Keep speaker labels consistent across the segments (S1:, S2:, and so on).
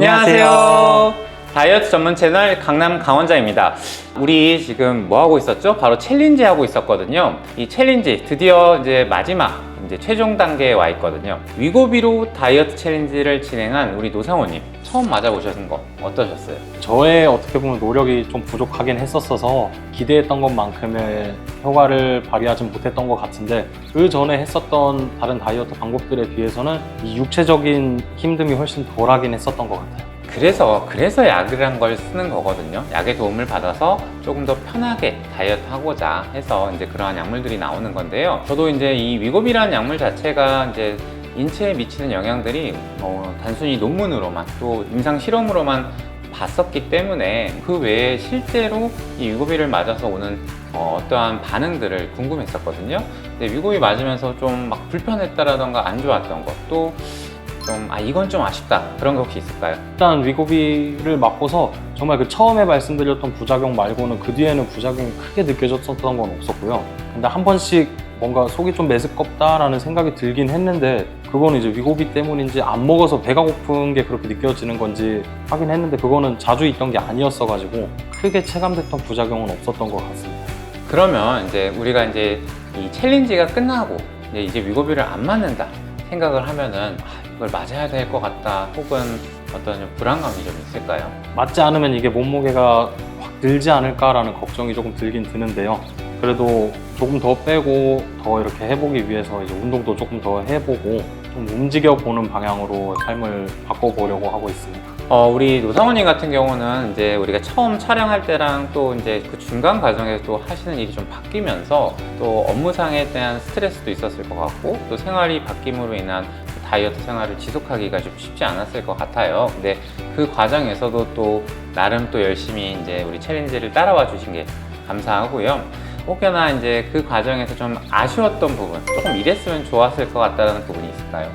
S1: 안녕하세요. 다이어트 전문 채널 강남 강원장입니다. 우리 지금 뭐 하고 있었죠? 바로 챌린지 하고 있었거든요. 이 챌린지 드디어 이제 마지막 최종 단계에 와 있거든요. 위고비로 다이어트 챌린지를 진행한 우리 노상호님 처음 맞아보셨는 거 어떠셨어요?
S2: 저의 어떻게 보면 노력이 좀 부족하긴 했었어서 기대했던 것만큼의 효과를 발휘하지 못했던 것 같은데, 그 전에 했었던 다른 다이어트 방법들에 비해서는 이 육체적인 힘듦이 훨씬 덜하긴 했었던 것 같아요.
S1: 그래서 약이란 걸 쓰는 거거든요. 약의 도움을 받아서 조금 더 편하게 다이어트 하고자 해서 이제 그러한 약물들이 나오는 건데요. 저도 이제 이 위고비라는 약물 자체가 이제 인체에 미치는 영향들이 단순히 논문으로만 또 임상 실험으로만 봤었기 때문에 그 외에 실제로 이 위고비를 맞아서 오는 어떠한 반응들을 궁금했었거든요. 근데 위고비 맞으면서 좀 막 불편했다라던가 안 좋았던 것도 이건 좀 아쉽다 그런 게 혹시 있을까요?
S2: 일단 위고비를 맞고서 정말 그 처음에 말씀드렸던 부작용 말고는 그 뒤에는 부작용이 크게 느껴졌었던 건 없었고요. 근데 한 번씩 뭔가 속이 좀 메스껍다라는 생각이 들긴 했는데, 그거는 이제 위고비 때문인지 안 먹어서 배가 고픈 게 그렇게 느껴지는 건지 하긴 했는데, 그거는 자주 있던 게 아니었어가지고 크게 체감됐던 부작용은 없었던 것 같습니다.
S1: 그러면 이제 우리가 이제 이 챌린지가 끝나고 이제 위고비를 안 맞는다 생각을 하면은 이걸 맞아야 될 것 같다 혹은 어떤 불안감이 좀 있을까요?
S2: 맞지 않으면 이게 몸무게가 확 늘지 않을까라는 걱정이 조금 들긴 드는데요. 그래도 조금 더 빼고 더 이렇게 해보기 위해서 이제 운동도 조금 더 해보고 좀 움직여보는 방향으로 삶을 바꿔보려고 하고 있습니다.
S1: 우리 노상원님 같은 경우는 이제 우리가 처음 촬영할 때랑 또 이제 그 중간 과정에서 또 하시는 일이 좀 바뀌면서 또 업무상에 대한 스트레스도 있었을 것 같고 또 생활이 바뀜으로 인한 다이어트 생활을 지속하기가 좀 쉽지 않았을 것 같아요. 근데 그 과정에서도 또 나름 또 열심히 이제 우리 챌린지를 따라와 주신 게 감사하고요. 혹여나 이제 그 과정에서 좀 아쉬웠던 부분, 조금 이랬으면 좋았을 것 같다는 부분이 있을까요?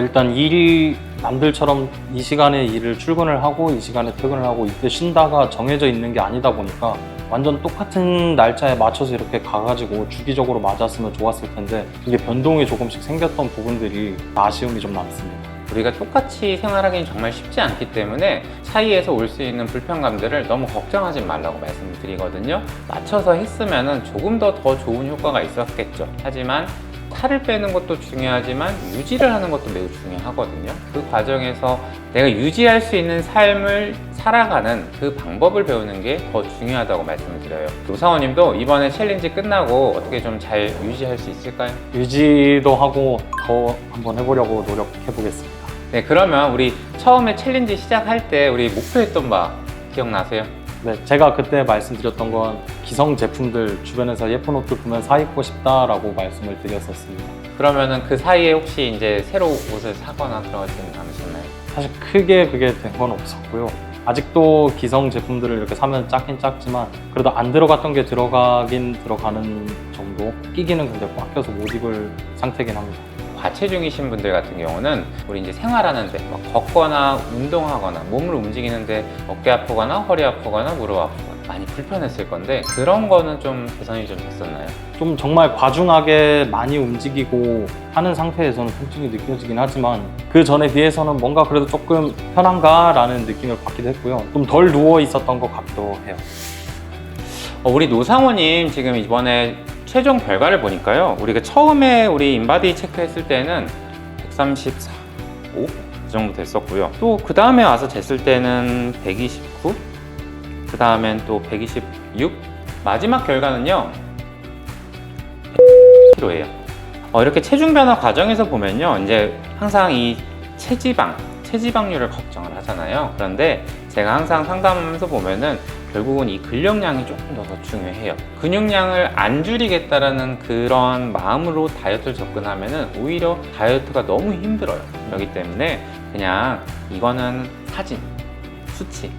S2: 일단 일이 남들처럼 이 시간에 일을 출근을 하고 이 시간에 퇴근을 하고 이때 쉰다가 정해져 있는 게 아니다 보니까 완전 똑같은 날짜에 맞춰서 이렇게 가가지고 주기적으로 맞았으면 좋았을 텐데, 이게 변동이 조금씩 생겼던 부분들이 아쉬움이 좀 남습니다.
S1: 우리가 똑같이 생활하기는 정말 쉽지 않기 때문에 사이에서 올 수 있는 불편감들을 너무 걱정하지 말라고 말씀을 드리거든요. 맞춰서 했으면 조금 더 좋은 효과가 있었겠죠. 하지만 살을 빼는 것도 중요하지만 유지를 하는 것도 매우 중요하거든요. 그 과정에서 내가 유지할 수 있는 삶을 살아가는 그 방법을 배우는 게 더 중요하다고 말씀을 드려요. 노사원님도 이번에 챌린지 끝나고 어떻게 좀 잘 유지할 수 있을까요?
S2: 유지도 하고 더 한번 해보려고 노력해 보겠습니다.
S1: 네, 그러면 우리 처음에 챌린지 시작할 때 우리 목표했던 바 기억나세요?
S2: 네, 제가 그때 말씀드렸던 건 기성 제품들 주변에서 예쁜 옷들 보면 사 입고 싶다라고 말씀을 드렸었습니다.
S1: 그러면은 그 사이에 혹시 이제 새로 옷을 사거나 그러지는 않으셨나요?
S2: 사실 크게 그게 된 건 없었고요. 아직도 기성 제품들을 이렇게 사면 작긴 작지만 그래도 안 들어갔던 게 들어가긴 들어가는 정도, 끼기는 근데 꽉 껴서 못 입을 상태긴 합니다.
S1: 과체중이신 분들 같은 경우는 우리 이제 생활하는데 막 걷거나 운동하거나 몸을 움직이는데 어깨 아프거나 허리 아프거나 무릎 아프거나 많이 불편했을 건데 그런 거는 좀 개선이 좀 됐었나요?
S2: 좀 정말 과중하게 많이 움직이고 하는 상태에서는 통증이 느껴지긴 하지만 그 전에 비해서는 뭔가 그래도 조금 편한가 라는 느낌을 받기도 했고요. 좀 덜 누워 있었던 것 같기도 해요.
S1: 우리 노상호님 지금 이번에 최종 결과를 보니까요, 우리가 처음에 우리 인바디 체크했을 때는 134, 5? 그 정도 됐었고요. 또 그 다음에 와서 쟀을 때는 129, 그 다음엔 또 126, 마지막 결과는요 100kg예요. 이렇게 체중 변화 과정에서 보면요, 이제 항상 이 체지방률을 걱정을 하잖아요. 그런데 제가 항상 상담하면서 보면은 결국은 이 근력량이 조금 더 중요해요. 근육량을 안 줄이겠다라는 그런 마음으로 다이어트를 접근하면은 오히려 다이어트가 너무 힘들어요. 그렇기 때문에 그냥 이거는 사진, 수치일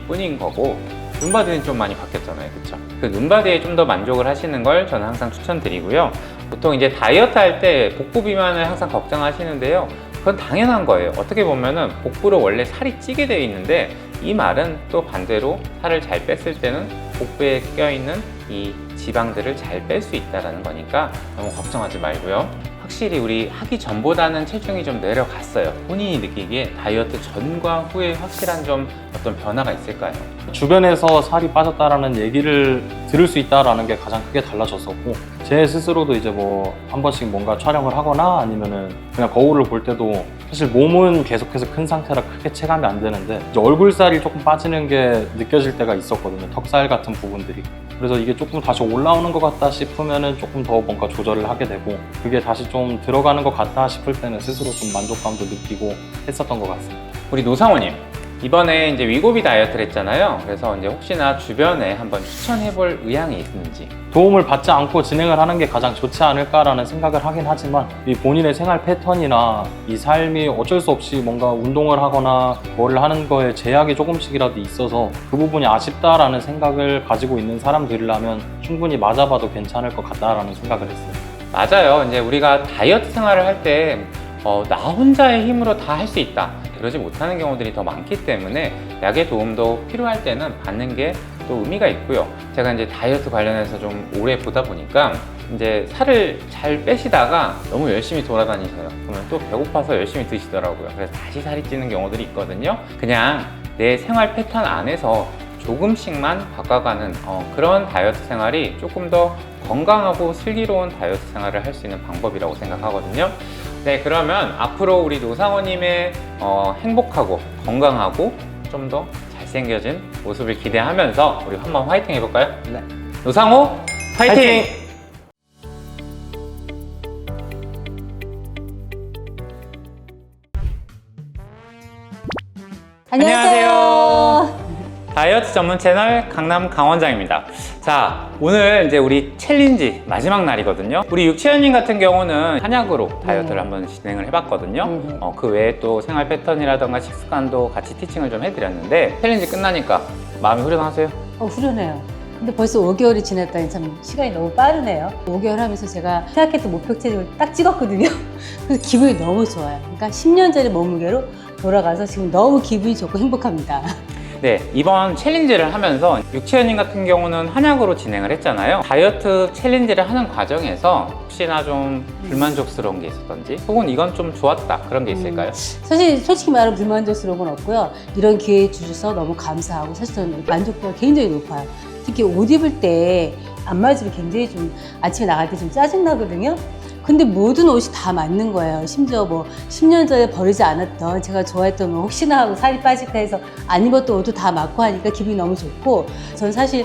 S1: 뿐인 거고, 눈바디는 좀 많이 바뀌었잖아요. 그쵸? 그 눈바디에 좀 더 만족을 하시는 걸 저는 항상 추천드리고요. 보통 이제 다이어트 할 때 복부 비만을 항상 걱정하시는데요. 그건 당연한 거예요. 어떻게 보면은 복부로 원래 살이 찌게 되어 있는데 이 말은 또 반대로 살을 잘 뺐을 때는 복부에 껴있는 이 지방들을 잘 뺄 수 있다는 거니까 너무 걱정하지 말고요. 확실히 우리 하기 전보다는 체중이 좀 내려갔어요. 본인이 느끼기에 다이어트 전과 후에 확실한 좀 어떤 변화가 있을까요?
S2: 주변에서 살이 빠졌다라는 얘기를 들을 수 있다라는 게 가장 크게 달라졌었고, 제 스스로도 이제 뭐 한 번씩 뭔가 촬영을 하거나 아니면은 그냥 거울을 볼 때도 사실 몸은 계속해서 큰 상태라 크게 체감이 안 되는데 이제 얼굴살이 조금 빠지는 게 느껴질 때가 있었거든요. 턱살 같은 부분들이. 그래서 이게 조금 다시 올라오는 것 같다 싶으면은 조금 더 뭔가 조절을 하게 되고, 그게 다시 좀 들어가는 것 같다 싶을 때는 스스로 좀 만족감도 느끼고 했었던 것 같습니다.
S1: 우리 노상호님, 이번에 이제 위고비 다이어트를 했잖아요. 그래서 이제 혹시나 주변에 한번 추천해볼 의향이 있는지.
S2: 도움을 받지 않고 진행을 하는 게 가장 좋지 않을까라는 생각을 하긴 하지만, 이 본인의 생활 패턴이나 이 삶이 어쩔 수 없이 뭔가 운동을 하거나 뭐를 하는 거에 제약이 조금씩이라도 있어서 그 부분이 아쉽다라는 생각을 가지고 있는 사람들이라면 충분히 맞아봐도 괜찮을 것 같다라는 생각을 했어요.
S1: 맞아요. 이제 우리가 다이어트 생활을 할 때 나 혼자의 힘으로 다 할 수 있다, 그러지 못하는 경우들이 더 많기 때문에 약의 도움도 필요할 때는 받는 게 또 의미가 있고요. 제가 이제 다이어트 관련해서 좀 오래 보다 보니까 이제 살을 잘 빼시다가 너무 열심히 돌아다니세요. 그러면 또 배고파서 열심히 드시더라고요. 그래서 다시 살이 찌는 경우들이 있거든요. 그냥 내 생활 패턴 안에서 조금씩만 바꿔가는 그런 다이어트 생활이 조금 더 건강하고 슬기로운 다이어트 생활을 할 수 있는 방법이라고 생각하거든요. 네, 그러면 앞으로 우리 노상호님의 행복하고 건강하고 좀 더 잘생겨진 모습을 기대하면서 우리 한번 화이팅 해볼까요?
S2: 네.
S1: 노상호 화이팅! 안녕하세요. 다이어트 전문 채널 강남 강원장입니다. 자, 오늘 이제 우리 챌린지 마지막 날이거든요. 우리 육채연님 같은 경우는 한약으로 다이어트를 한번 진행을 해봤거든요. 그 외에 또 생활 패턴이라던가 식습관도 같이 티칭을 좀 해드렸는데, 챌린지 끝나니까 마음이 후련하세요?
S3: 후련해요. 근데 벌써 5개월이 지났다니 참 시간이 너무 빠르네요. 5개월 하면서 제가 생각했던 목표 체중을 딱 찍었거든요. 그래서 기분이 너무 좋아요. 그러니까 10년 전의 몸무게로 돌아가서 지금 너무 기분이 좋고 행복합니다.
S1: 네, 이번 챌린지를 하면서 육채연님 같은 경우는 한약으로 진행을 했잖아요. 다이어트 챌린지를 하는 과정에서 혹시나 좀 불만족스러운 게 있었던지, 혹은 이건 좀 좋았다, 그런 게 있을까요?
S3: 사실 솔직히 말하면 불만족스러운 건 없고요. 이런 기회 주셔서 너무 감사하고 사실 저는 만족도가 굉장히 높아요. 특히 옷 입을 때 안 맞으면 굉장히 좀 아침에 나갈 때 좀 짜증나거든요. 근데 모든 옷이 다 맞는 거예요. 심지어 뭐 10년 전에 버리지 않았던 제가 좋아했던 뭐 혹시나 하고 살이 빠질까 해서 안 입었던 옷도 다 맞고 하니까 기분이 너무 좋고, 전 사실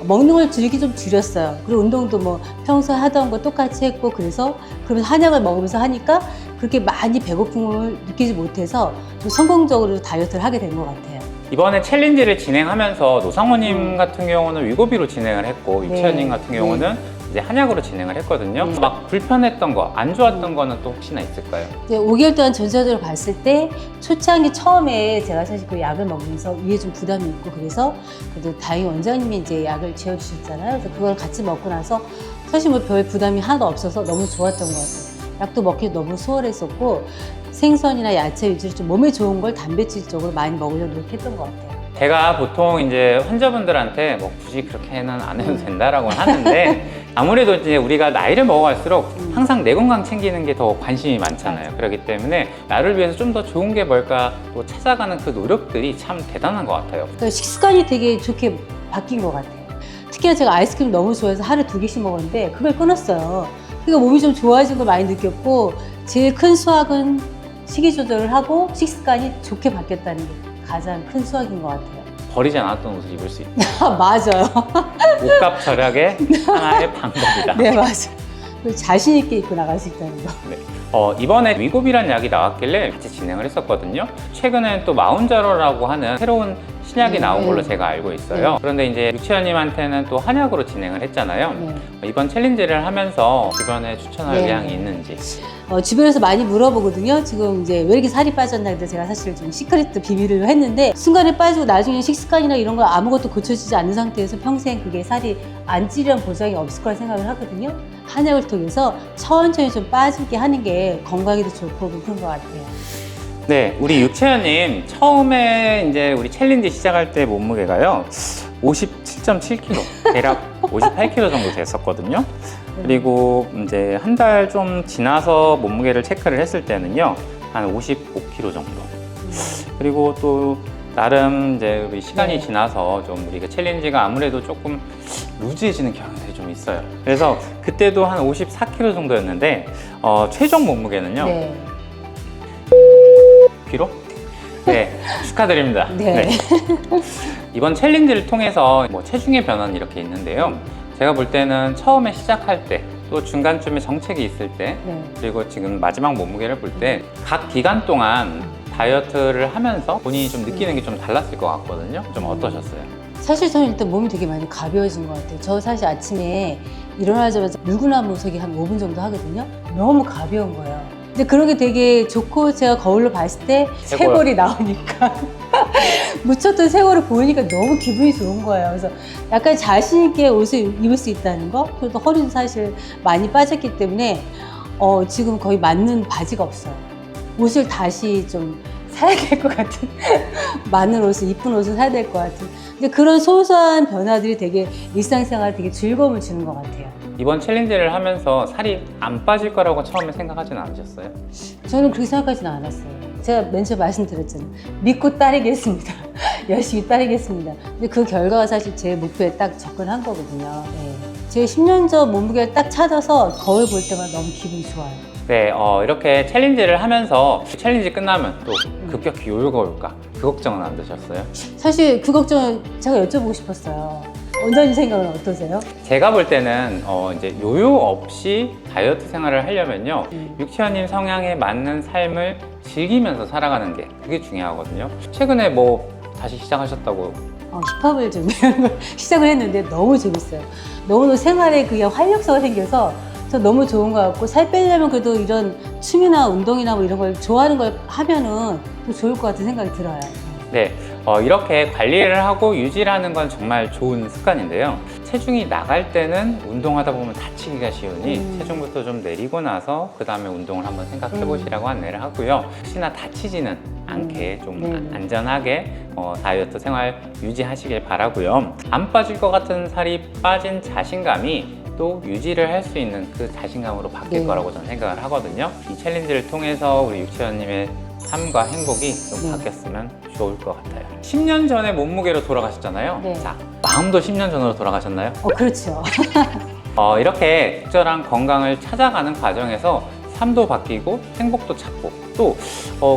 S3: 먹는 걸 좀 줄였어요. 그리고 운동도 뭐 평소에 하던 거 똑같이 했고, 그러면서 한약을 먹으면서 하니까 그렇게 많이 배고픔을 느끼지 못해서 좀 성공적으로 다이어트를 하게 된 것 같아요.
S1: 이번에 챌린지를 진행하면서 노상호님 같은 경우는 위고비로 진행을 했고,
S3: 네.
S1: 육채연님 같은 경우는 이제 한약으로 진행을 했거든요. 막 불편했던 거, 안 좋았던 거는 또 혹시나 있을까요?
S3: 이제 5개월 동안 전체적으로 봤을 때 초창기 처음에 제가 사실 그 약을 먹으면서 위에 좀 부담이 있고, 그래서 그래도 다행히 원장님이 이제 약을 지어주셨잖아요. 그래서 그걸 같이 먹고 나서 사실 뭐 별 부담이 하나도 없어서 너무 좋았던 것 같아요. 약도 먹기 너무 수월했었고, 생선이나 야채 위주로 좀 몸에 좋은 걸 단백질 쪽으로 많이 먹으려고 노력했던 것 같아요.
S1: 제가 보통 이제 환자분들한테 뭐 굳이 그렇게는 안 해도 된다라고 하는데, 아무래도 이제 우리가 나이를 먹어갈수록 항상 내 건강 챙기는 게 더 관심이 많잖아요. 그렇기 때문에 나를 위해서 좀 더 좋은 게 뭘까 또 찾아가는 그 노력들이 참 대단한 것 같아요.
S3: 그러니까 식습관이 되게 좋게 바뀐 것 같아요. 특히나 제가 아이스크림 너무 좋아해서 하루에 2개씩 먹었는데 그걸 끊었어요. 그러니까 몸이 좀 좋아진 걸 많이 느꼈고, 제일 큰 수확은 식이 조절을 하고 식습관이 좋게 바뀌었다는 게 가장 큰 수확인 것 같아요.
S1: 버리지 않았던 옷을 입을 수 있다.
S3: 맞아요.
S1: 옷값 절약의 하나의 방법이다.
S3: 네, 맞아요. 그리고 자신 있게 입고 나갈 수 있다는 거.
S1: 이번에 위고비라는 약이 나왔길래 같이 진행을 했었거든요. 최근에 또 마운자로라고 하는 새로운 신약이 나온 걸로 제가 알고 있어요. 그런데 이제 육채연님한테는 또 한약으로 진행을 했잖아요. 이번 챌린지를 하면서 주변에 추천할 의향이 있는지.
S3: 주변에서 많이 물어보거든요. 지금 이제 왜 이렇게 살이 빠졌나. 근데 제가 사실 좀 시크릿 비밀을 했는데, 순간에 빠지고 나중에 식습관이나 이런 거 아무것도 고쳐지지 않는 상태에서 평생 그게 살이 안 찌려는 보장이 없을 거라 생각을 하거든요. 한약을 통해서 천천히 좀 빠지게 하는 게 건강에도 좋고 그런 것 같아요.
S1: 네, 우리 육채연님 처음에 이제 우리 챌린지 시작할 때 몸무게가요 57.7kg, 대략 58kg 정도 됐었거든요. 그리고 이제 한 달 좀 지나서 몸무게를 체크를 했을 때는요, 한 55kg 정도. 그리고 또 나름 이제 우리 시간이
S3: 네.
S1: 지나서 좀 우리가 챌린지가 아무래도 조금 루즈해지는 경향이 좀 있어요. 그래서 그때도 한 54kg 정도였는데 최종 몸무게는요.
S3: 네.
S1: kg? 네, 축하드립니다.
S3: 네.
S1: 이번 챌린지를 통해서 뭐 체중의 변화는 이렇게 있는데요. 제가 볼 때는 처음에 시작할 때, 또 중간쯤에 정책이 있을 때,
S3: 네.
S1: 그리고 지금 마지막 몸무게를 볼 때 각 기간 동안 다이어트를 하면서 본인이 좀 느끼는 게 좀 달랐을 것 같거든요. 좀 어떠셨어요?
S3: 사실 저는 일단 몸이 되게 많이 가벼워진 것 같아요. 저 사실 아침에 일어나자마자 물구나무 서기 한 5분 정도 하거든요. 너무 가벼운 거예요. 근데 그런 게 되게 좋고, 제가 거울로 봤을 때 쇄골이 나오니까 묻혔던 쇄골이 보이니까 너무 기분이 좋은 거예요. 그래서 약간 자신 있게 옷을 입을 수 있다는 거, 그리고 또 허리도 사실 많이 빠졌기 때문에 지금 거의 맞는 바지가 없어요. 옷을 다시 좀 사야 될 것 같은 맞는 옷을, 이쁜 옷을 사야 될 것 같은. 근데 그런 소소한 변화들이 되게 일상생활에 되게 즐거움을 주는 것 같아요.
S1: 이번 챌린지를 하면서 살이 안 빠질 거라고 처음에 생각하지는 않으셨어요?
S3: 저는 그렇게 생각하지는 않았어요. 제가 맨 처음 말씀드렸잖아요. 믿고 따르겠습니다. 열심히 따르겠습니다. 근데 그 결과가 사실 제 목표에 딱 접근한 거거든요. 네. 제가 10년 전 몸무게를 딱 찾아서 거울 볼 때마다 너무 기분이 좋아요.
S1: 네, 이렇게 챌린지를 하면서 챌린지 끝나면 또 급격히 요요가 올까? 그 걱정은 안 드셨어요?
S3: 사실 그 걱정을 제가 여쭤보고 싶었어요. 원장님 생각은 어떠세요?
S1: 제가 볼 때는 이제 요요 없이 다이어트 생활을 하려면요,
S3: 음.
S1: 육체원님 성향에 맞는 삶을 즐기면서 살아가는 게 그게 중요하거든요. 최근에 뭐 다시 시작하셨다고?
S3: 힙합을 좀 이런 걸 시작을 했는데 너무 재밌어요. 너무 생활에 그게 활력소가 생겨서 저 너무 좋은 것 같고, 살 빼려면 그래도 이런 춤이나 운동이나 뭐 이런 걸 좋아하는 걸 하면은 더 좋을 것 같은 생각이 들어요.
S1: 네, 이렇게 관리를 하고 유지를 하는 건 정말 좋은 습관인데요. 체중이 나갈 때는 운동하다 보면 다치기가 쉬우니 체중부터 좀 내리고 나서 그 다음에 운동을 한번 생각해 보시라고 안내를 하고요. 혹시나 다치지는 않게 좀
S3: 네.
S1: 안전하게 다이어트 생활 유지하시길 바라고요. 안 빠질 것 같은 살이 빠진 자신감이 또 유지를 할 수 있는 그 자신감으로 바뀔
S3: 네.
S1: 거라고 저는 생각을 하거든요. 이 챌린지를 통해서 우리 육체원님의 삶과 행복이 좀
S3: 네.
S1: 바뀌었으면 좋을 것 같아요. 10년 전에 몸무게로 돌아가셨잖아요.
S3: 네.
S1: 자, 마음도 10년 전으로 돌아가셨나요?
S3: 그렇죠.
S1: 이렇게 적절한 건강을 찾아가는 과정에서 삶도 바뀌고 행복도 찾고 또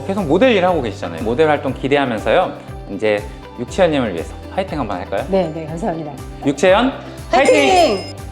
S1: 계속 모델 일 하고 계시잖아요. 모델 활동 기대하면서요. 이제 육체원님을 위해서 파이팅 한번 할까요?
S3: 네, 감사합니다.
S1: 육체원 파이팅!
S3: 파이팅!